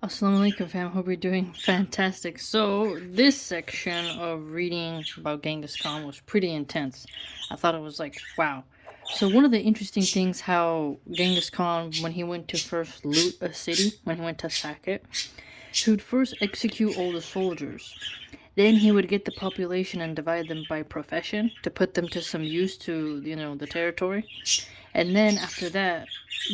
Assalamu alaikum fam, hope you're doing fantastic. So this section of reading about Genghis Khan was pretty intense. I thought it was like, wow. So one of the interesting things how Genghis Khan, when he went to first loot a city, when he went to sack it, he would first execute all the soldiers. Then he would get the population and divide them by profession to put them to some use to, the territory. And then after that,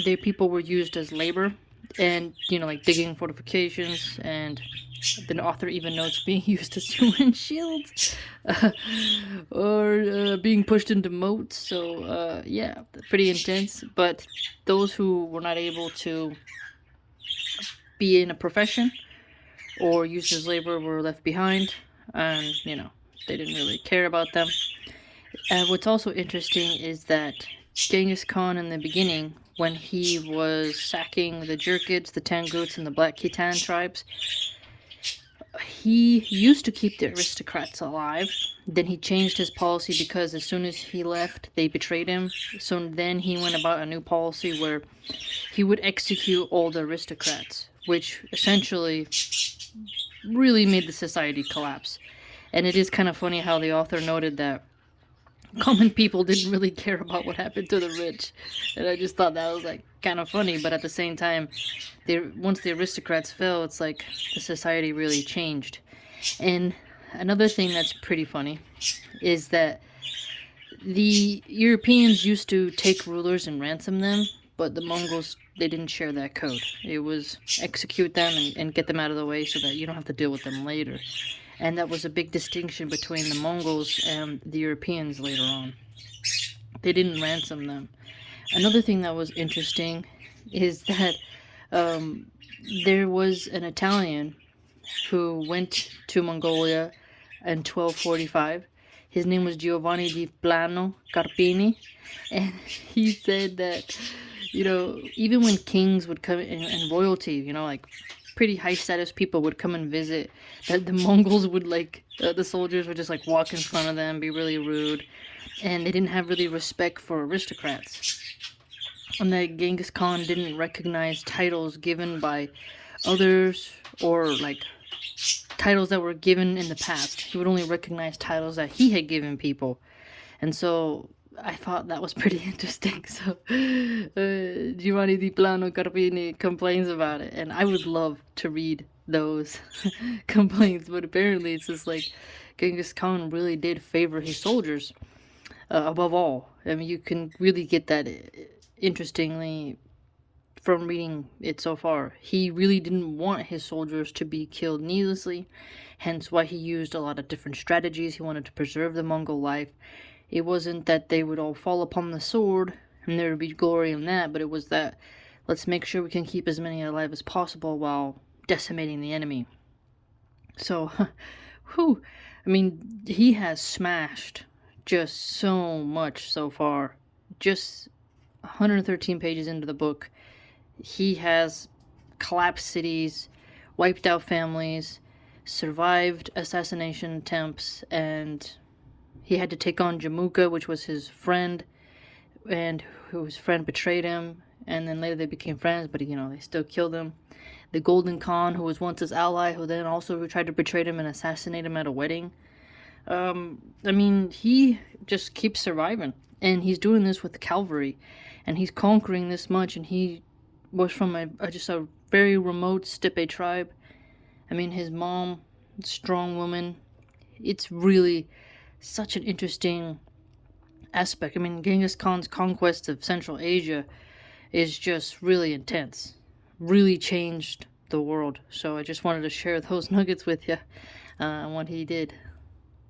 the people were used as labor and, like digging fortifications. And the author even notes being used as human shields or being pushed into moats. So, yeah, pretty intense. But those who were not able to be in a profession or used as labor were left behind. And, they didn't really care about them. What's also interesting is that Genghis Khan in the beginning, when he was sacking the Jerkids, the Tanguts, and the Black Khitan tribes, he used to keep the aristocrats alive. Then he changed his policy because as soon as he left, they betrayed him. So then he went about a new policy where he would execute all the aristocrats, which essentially really made the society collapse. And it is kind of funny how the author noted that common people didn't really care about what happened to the rich. And I just thought that was like kind of funny, but at the same time, once the aristocrats fell, it's like the society really changed. And another thing that's pretty funny is that the Europeans used to take rulers and ransom them, but the Mongols, they didn't share that code. It was execute them and get them out of the way so that you don't have to deal with them later. And that was a big distinction between the Mongols and the Europeans later on. They didn't ransom them. Another thing that was interesting is that there was an Italian who went to Mongolia in 1245. His name was Giovanni di Plano Carpini, and he said that, even when kings would come and royalty, like pretty high status people would come and visit, that the Mongols would the soldiers would just walk in front of them, be really rude, and they didn't have really respect for aristocrats. And that Genghis Khan didn't recognize titles given by others or titles that were given in the past. He would only recognize titles that he had given people. And so I thought that was pretty interesting. So Giovanni di Plano Carpini complains about it, and I would love to read those complaints, but apparently it's just Genghis Khan really did favor his soldiers above all. I mean, you can really get that interestingly from reading it so far. He really didn't want his soldiers to be killed needlessly, hence why he used a lot of different strategies. He wanted to preserve the Mongol life. It wasn't that they would all fall upon the sword and there would be glory in that, but it was that let's make sure we can keep as many alive as possible while decimating the enemy. So, whew, I mean, he has smashed just so much so far. Just 113 pages into the book, he has collapsed cities, wiped out families, survived assassination attempts, and he had to take on Jamuka, which was his friend, and whose friend betrayed him, and then later they became friends, but they still killed him. The Golden Khan, who was once his ally, who then also tried to betray him and assassinate him at a wedding. I mean, he just keeps surviving, and he's doing this with cavalry, and he's conquering this much, and he was from just a very remote steppe tribe. I mean, his mom, strong woman. It's really such an interesting aspect. I mean, Genghis Khan's conquest of Central Asia is just really intense. Really changed the world. So I just wanted to share those nuggets with you on what he did.